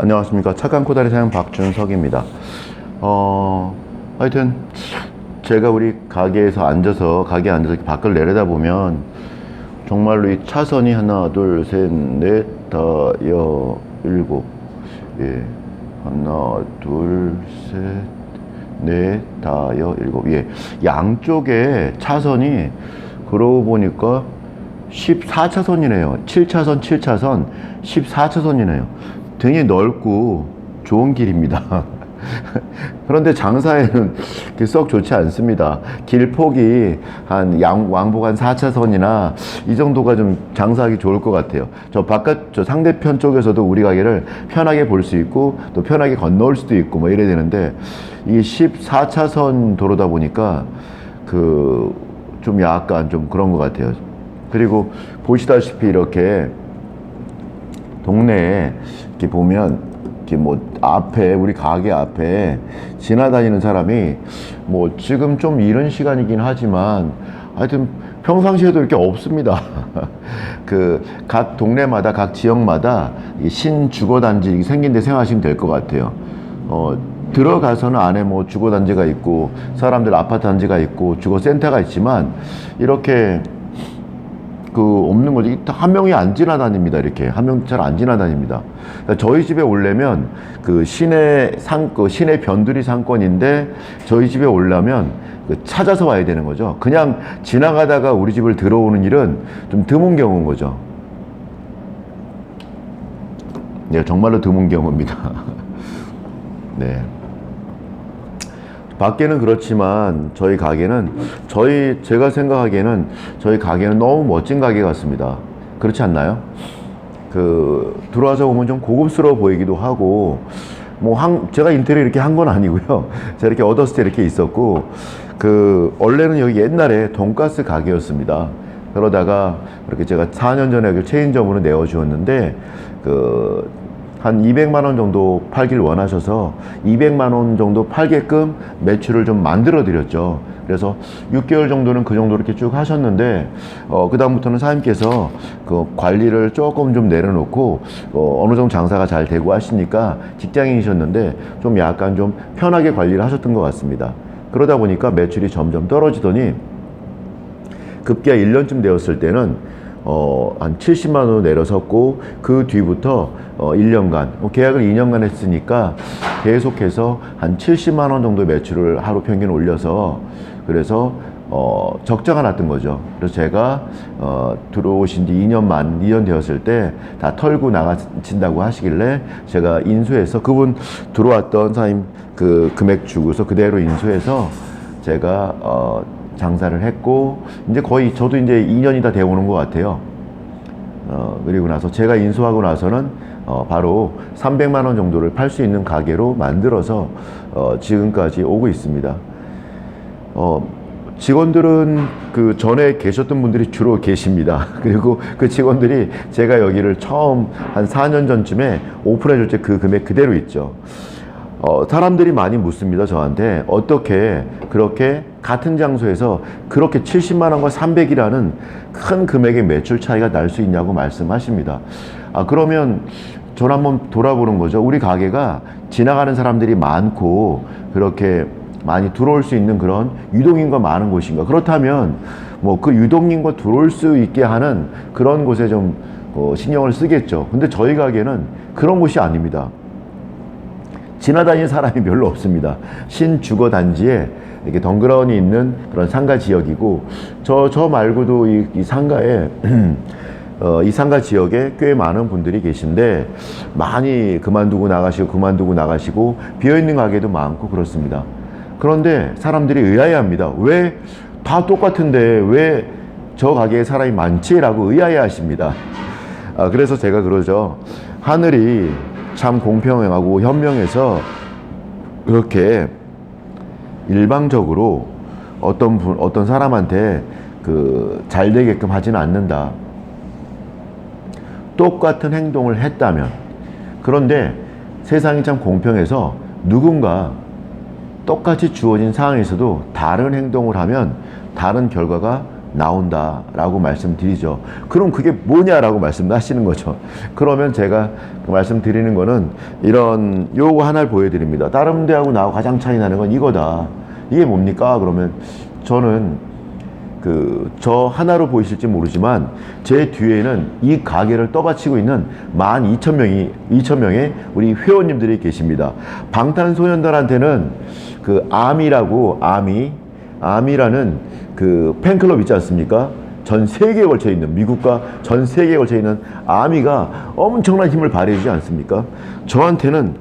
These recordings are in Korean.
안녕하십니까. 착한 코다리 사장 박준석입니다. 하여튼 제가 우리 가게에 앉아서 이렇게 밖을 내려다보면 정말로 이 차선이 하나, 둘, 셋, 넷, 다, 여, 일곱. 예. 하나, 둘, 셋, 넷, 다, 여, 일곱. 예. 양쪽에 차선이 그러고 보니까 14차선이네요. 7차선, 7차선, 14차선이네요. 굉장히 넓고 좋은 길입니다. 그런데 장사에는 썩 좋지 않습니다. 길 폭이 왕복 한 4차선이나 이 정도가 좀 장사하기 좋을 것 같아요. 저 상대편 쪽에서도 우리 가게를 편하게 볼 수 있고 또 편하게 건너올 수도 있고 뭐 이래야 되는데 이게 14차선 도로다 보니까 좀 약간 좀 그런 것 같아요. 그리고 보시다시피 이렇게 동네에 이렇게 보면 이렇게 뭐 앞에 우리 가게 앞에 지나다니는 사람이 뭐 지금 좀 이른 시간이긴 하지만 하여튼 평상시에도 이렇게 없습니다. 각 동네마다 각 지역마다 신주거단지 생긴 데 생각하시면 될 것 같아요. 들어가서는 안에 뭐 주거단지가 있고 사람들 아파트 단지가 있고 주거센터가 있지만 이렇게 없는 거지. 한 명이 안 지나다닙니다. 이렇게 한 명 잘 안 지나다닙니다. 그러니까 저희 집에 오려면 시내 변두리 상권인데 저희 집에 오려면 찾아서 와야 되는 거죠. 그냥 지나가다가 우리 집을 들어오는 일은 좀 드문 경우인 거죠. 네, 정말로 드문 경우입니다. 네. 밖에는 그렇지만 저희 가게는 제가 생각하기에는 저희 가게는 너무 멋진 가게 같습니다. 그렇지 않나요? 들어와서 보면 좀 고급스러워 보이기도 하고 제가 인테리어 이렇게 한 건 아니고요. 제가 이렇게 얻었을 때 이렇게 있었고 원래는 여기 옛날에 돈가스 가게였습니다. 그러다가 이렇게 제가 4년 전에 여기 체인점으로 내어주었는데 한 200만 원 정도 팔길 원하셔서 200만 원 정도 팔게끔 매출을 좀 만들어 드렸죠. 그래서 6개월 정도는 그 정도 이렇게 쭉 하셨는데 그 다음부터는 사장님께서 관리를 조금 좀 내려놓고 어느 정도 장사가 잘 되고 하시니까 직장인이셨는데 좀 약간 좀 편하게 관리를 하셨던 것 같습니다. 그러다 보니까 매출이 점점 떨어지더니 급기야 1년쯤 되었을 때는 한 70만 원으로 내려섰고 그 뒤부터 1년간 계약을 2년간 했으니까 계속해서 한 70만 원 정도 매출을 하루 평균 올려서 그래서 적자가 났던 거죠. 그래서 제가 들어오신 지 2년 되었을 때 다 털고 나가신다고 하시길래 제가 인수해서 그분 들어왔던 사장님 금액 주고서 그대로 인수해서 제가 장사를 했고 이제 거의 저도 이제 2년이 다 되어오는 것 같아요. 그리고 나서 제가 인수하고 나서는 바로 300만 원 정도를 팔 수 있는 가게로 만들어서 지금까지 오고 있습니다. 직원들은 전에 계셨던 분들이 주로 계십니다. 그리고 그 직원들이 제가 여기를 처음 한 4년 전쯤에 오픈해줄 때 그 금액 그대로 있죠. 사람들이 많이 묻습니다. 저한테 어떻게 그렇게 같은 장소에서 그렇게 70만 원과 300이라는 큰 금액의 매출 차이가 날 수 있냐고 말씀하십니다. 그러면 저는 한번 돌아보는 거죠. 우리 가게가 지나가는 사람들이 많고 그렇게 많이 들어올 수 있는 그런 유동인구가 많은 곳인가? 그렇다면 그 유동인구가 들어올 수 있게 하는 그런 곳에 좀 신경을 쓰겠죠. 근데 저희 가게는 그런 곳이 아닙니다. 지나다니는 사람이 별로 없습니다. 신주거단지에 이렇게 덩그러니 있는 그런 상가 지역이고 저 말고도 이 상가에 이 상가 지역에 꽤 많은 분들이 계신데 많이 그만두고 나가시고 비어있는 가게도 많고 그렇습니다. 그런데 사람들이 의아해합니다. 왜 다 똑같은데 왜 저 가게에 사람이 많지? 라고 의아해 하십니다. 그래서 제가 그러죠. 하늘이 참 공평하고 현명해서 그렇게 일방적으로 어떤 사람한테 잘 되게끔 하지는 않는다. 똑같은 행동을 했다면. 그런데 세상이 참 공평해서 누군가 똑같이 주어진 상황에서도 다른 행동을 하면 다른 결과가 나온다라고 말씀드리죠. 그럼 그게 뭐냐라고 말씀하시는 거죠. 그러면 제가 말씀드리는 거는 이런 요거 하나를 보여드립니다. 다른 데하고 나하고 가장 차이 나는 건 이거다. 이게 뭡니까? 그러면 저는 저 하나로 보이실지 모르지만 제 뒤에는 이 가게를 떠받치고 있는 12,000명의 우리 회원님들이 계십니다. 방탄소년단한테는 아미라는 팬클럽 있지 않습니까? 전 세계에 걸쳐 있는, 미국과 전 세계에 걸쳐 있는 아미가 엄청난 힘을 발휘하지 않습니까? 저한테는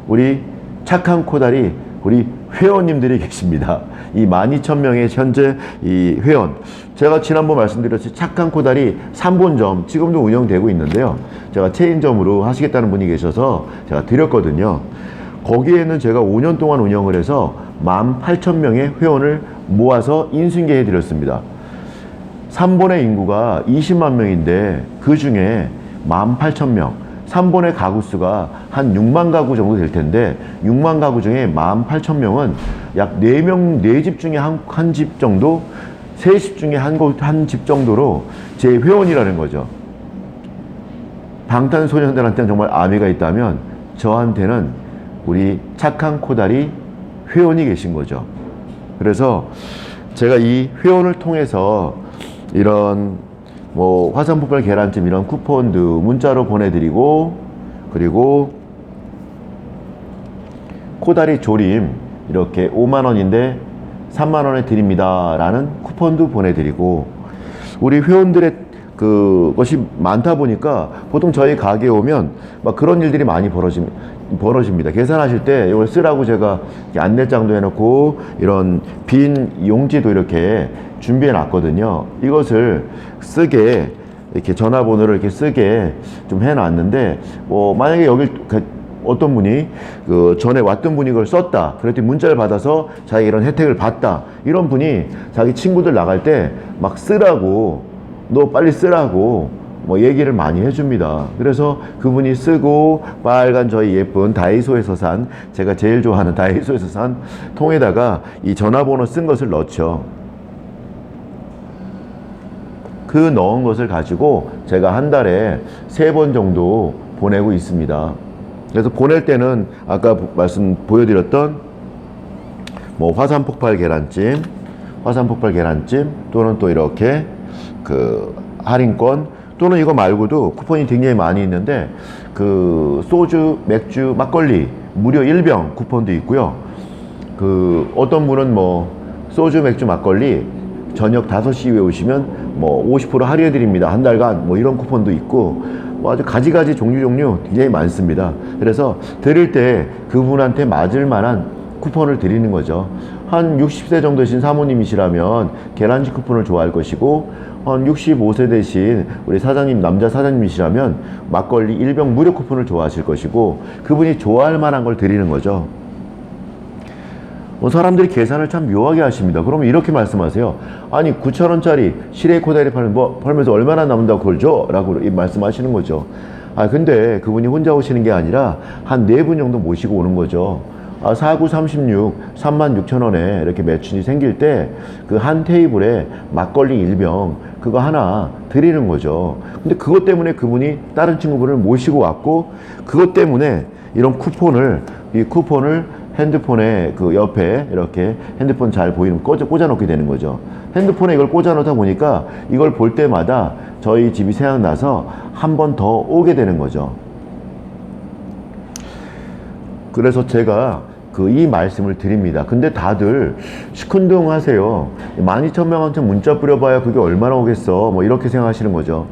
우리 착한 코다리 우리 회원님들이 계십니다. 이 12,000명의 현재 이 회원. 제가 지난번 말씀드렸듯이 착한 코다리 3본점 지금도 운영되고 있는데요. 제가 체인점으로 하시겠다는 분이 계셔서 제가 드렸거든요. 거기에는 제가 5년 동안 운영을 해서 18,000명의 회원을 모아서 인수인계해 드렸습니다. 3본의 인구가 20만 명인데 그 중에 18,000명, 3본의 가구 수가 한 6만 가구 정도 될 텐데 6만 가구 중에 18,000명은 약 4명, 4집 중에 한 집 정도, 3집 중에 한 집 정도로 제 회원이라는 거죠. 방탄소년단한테는 정말 아미가 있다면 저한테는 우리 착한 코다리 회원이 계신 거죠. 그래서 제가 이 회원을 통해서 이런 뭐 화산폭발 계란찜 이런 쿠폰도 문자로 보내드리고, 그리고 코다리 조림 이렇게 5만원인데 3만원에 드립니다 라는 쿠폰도 보내드리고, 우리 회원들의 그것이 많다 보니까 보통 저희 가게에 오면 막 그런 일들이 많이 벌어집니다. 계산하실 때 이걸 쓰라고 제가 안내장도 해놓고 이런 빈 용지도 이렇게 준비해 놨거든요. 이것을 쓰게, 이렇게 전화번호를 이렇게 쓰게 좀 해놨는데, 뭐 만약에 여기 어떤 분이 전에 왔던 분이 그걸 썼다, 그랬더니 문자를 받아서 자기가 이런 혜택을 받다, 이런 분이 자기 친구들 나갈 때 막 쓰라고, 너 빨리 쓰라고 뭐 얘기를 많이 해줍니다. 그래서 그분이 쓰고 빨간 저희 예쁜 다이소에서 산, 제가 제일 좋아하는 다이소에서 산 통에다가 이 전화번호 쓴 것을 넣죠. 그 넣은 것을 가지고 제가 한 달에 3번 정도 보내고 있습니다. 그래서 보낼 때는 아까 보여드렸던 뭐 화산폭발 계란찜 또는 또 이렇게 할인권, 또는 이거 말고도 쿠폰이 굉장히 많이 있는데 소주, 맥주, 막걸리 무려 1병 쿠폰도 있고요. 어떤 분은 뭐 소주, 맥주, 막걸리 저녁 5시 이후에 오시면 뭐 50% 할인해 드립니다, 한 달간, 뭐 이런 쿠폰도 있고, 뭐 아주 가지가지 종류 굉장히 많습니다. 그래서 드릴 때 그분한테 맞을 만한 쿠폰을 드리는 거죠. 한 60세 정도 되신 사모님이시라면 계란찜 쿠폰을 좋아할 것이고, 한 65세 되신 우리 사장님, 남자 사장님이시라면 막걸리 1병 무료 쿠폰을 좋아하실 것이고, 그분이 좋아할 만한 걸 드리는 거죠. 사람들이 계산을 참 묘하게 하십니다. 그러면 이렇게 말씀하세요. 아니 9,000원짜리 시레이 코다리 팔면서 얼마나 남는다고 그걸 줘? 라고 말씀하시는 거죠. 근데 그분이 혼자 오시는 게 아니라 한 4분 정도 모시고 오는 거죠. 4936, 36,000원에 이렇게 매춘이 생길 때 그 한 테이블에 막걸리 1병 그거 하나 드리는 거죠. 근데 그것 때문에 그분이 다른 친구분을 모시고 왔고, 그것 때문에 이런 쿠폰을 핸드폰에 옆에 이렇게 핸드폰 잘 보이는 꽂아 놓게 되는 거죠. 핸드폰에 이걸 꽂아 놓다 보니까 이걸 볼 때마다 저희 집이 생각나서 한 번 더 오게 되는 거죠. 그래서 제가 이 말씀을 드립니다. 근데 다들 시큰둥 하세요. 12,000명한테 문자 뿌려봐야 그게 얼마나 오겠어, 뭐 이렇게 생각하시는 거죠.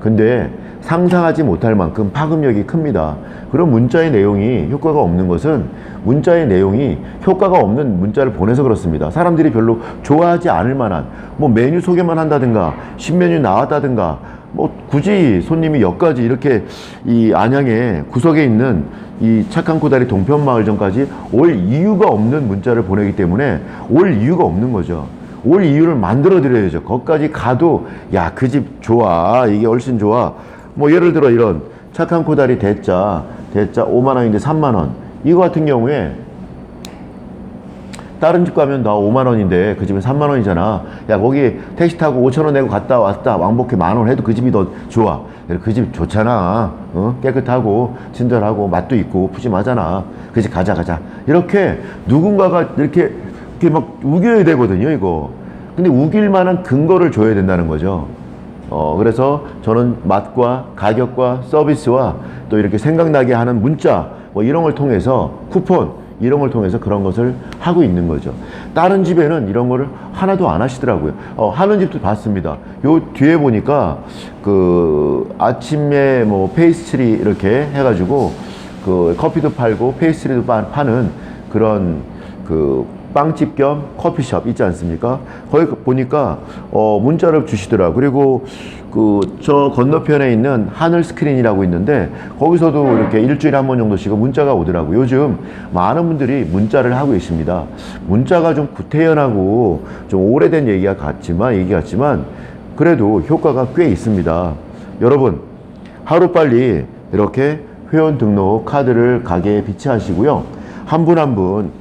근데 상상하지 못할 만큼 파급력이 큽니다. 그런 문자의 내용이 효과가 없는 것은 문자의 내용이 효과가 없는 문자를 보내서 그렇습니다. 사람들이 별로 좋아하지 않을 만한 뭐 메뉴 소개만 한다든가 신메뉴 나왔다든가 뭐 굳이 손님이 여기까지 이렇게 이 안양의 구석에 있는 이 착한 코다리 동편마을점까지 올 이유가 없는 문자를 보내기 때문에 올 이유가 없는 거죠. 올 이유를 만들어 드려야죠. 거기까지 가도 야, 그 집 좋아, 이게 훨씬 좋아. 뭐 예를 들어 이런 착한 코다리 대짜 5만원인데 3만원, 이거 같은 경우에 다른 집 가면 나 5만 원인데 그 집은 3만 원이잖아. 야, 거기 택시 타고 5천 원 내고 갔다 왔다 왕복해 10,000원 해도 그 집이 더 좋아. 그 집 좋잖아. 어? 깨끗하고 친절하고 맛도 있고 푸짐하잖아. 그 집 가자 가자. 이렇게 누군가가 이렇게 막 우겨야 되거든요, 이거. 근데 우길 만한 근거를 줘야 된다는 거죠. 그래서 저는 맛과 가격과 서비스와 또 이렇게 생각나게 하는 문자 뭐 이런 걸 통해서 쿠폰 이런 걸 통해서 그런 것을 하고 있는 거죠. 다른 집에는 이런 거를 하나도 안 하시더라고요. 하는 집도 봤습니다. 요 뒤에 보니까 그 아침에 뭐 페이스트리 이렇게 해가지고 그 커피도 팔고 페이스트리도 파는 그런 그 빵집 겸 커피숍 있지 않습니까? 거기 보니까 문자를 주시더라. 그리고 그 저 건너편에 있는 하늘 스크린이라고 있는데 거기서도 이렇게 일주일에 한 번 정도씩 문자가 오더라고. 요즘 많은 분들이 문자를 하고 계십니다. 문자가 좀 구태연하고 좀 오래된 얘기 같지만 그래도 효과가 꽤 있습니다. 여러분, 하루빨리 이렇게 회원 등록 카드를 가게에 비치하시고요. 한 분 한 분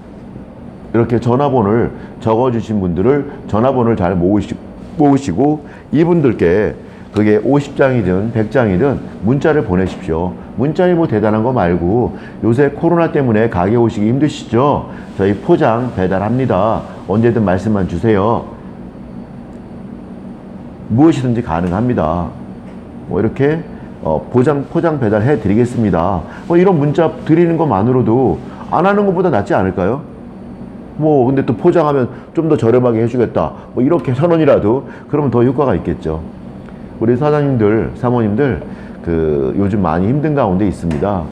이렇게 전화번호를 적어주신 분들을 전화번호를 잘 모으시고 이분들께 그게 50장이든 100장이든 문자를 보내십시오. 문자에 뭐 대단한 거 말고 요새 코로나 때문에 가게 오시기 힘드시죠? 저희 포장 배달합니다. 언제든 말씀만 주세요. 무엇이든지 가능합니다. 뭐 이렇게 포장 배달해 드리겠습니다. 뭐 이런 문자 드리는 것만으로도 안 하는 것보다 낫지 않을까요? 뭐 근데 또 포장하면 좀 더 저렴하게 해주겠다 뭐 이렇게 1,000원이라도 그러면 더 효과가 있겠죠. 우리 사장님들 사모님들 그 요즘 많이 힘든 가운데 있습니다.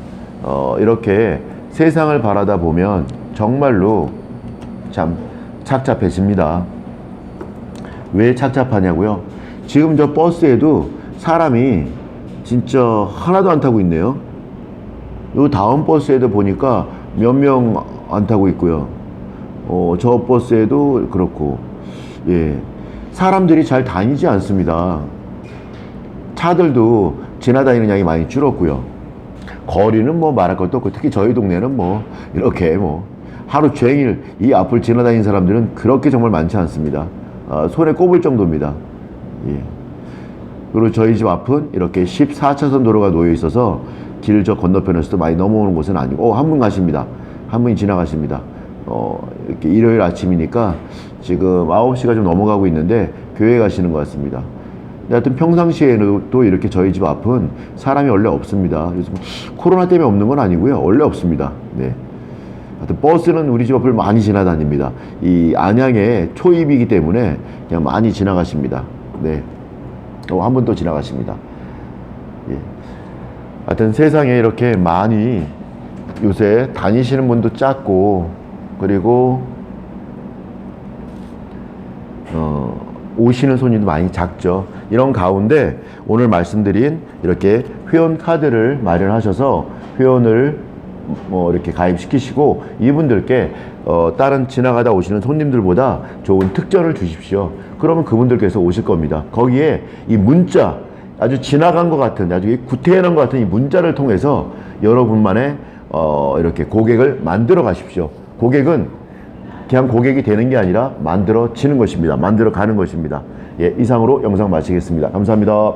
이렇게 세상을 바라다 보면 정말로 참 착잡해집니다. 왜 착잡하냐고요? 지금 저 버스에도 사람이 진짜 하나도 안 타고 있네요. 요 다음 버스에도 보니까 몇 명 안 타고 있고요. 저 버스에도 그렇고, 예. 사람들이 잘 다니지 않습니다. 차들도 지나다니는 양이 많이 줄었고요. 거리는 뭐 말할 것도 없고, 특히 저희 동네는 뭐, 이렇게 뭐, 하루 종일 이 앞을 지나다니는 사람들은 그렇게 정말 많지 않습니다. 손에 꼽을 정도입니다. 예. 그리고 저희 집 앞은 이렇게 14차선 도로가 놓여 있어서 길 저 건너편에서도 많이 넘어오는 곳은 아니고, 한 분 가십니다. 한 분이 지나가십니다. 이렇게 일요일 아침이니까 지금 9시가 좀 넘어가고 있는데 교회 가시는 것 같습니다. 하여튼 평상시에는 또 이렇게 저희 집 앞은 사람이 원래 없습니다. 요즘 코로나 때문에 없는 건 아니고요. 원래 없습니다. 네. 하여튼 버스는 우리 집 앞을 많이 지나다닙니다. 이 안양의 초입이기 때문에 그냥 많이 지나가십니다. 네. 한 분 또 지나가십니다. 예. 하여튼 세상에 이렇게 많이 요새 다니시는 분도 작고 그리고 오시는 손님도 많이 작죠. 이런 가운데 오늘 말씀드린 이렇게 회원 카드를 마련하셔서 회원을 뭐 이렇게 가입시키시고 이분들께 다른 지나가다 오시는 손님들보다 좋은 특전을 주십시오. 그러면 그분들께서 오실 겁니다. 거기에 이 문자 아주 지나간 것 같은 아주 구태연한 것 같은 이 문자를 통해서 여러분만의 이렇게 고객을 만들어 가십시오. 고객은 그냥 고객이 되는 게 아니라 만들어지는 것입니다. 만들어 가는 것입니다. 예, 이상으로 영상 마치겠습니다. 감사합니다.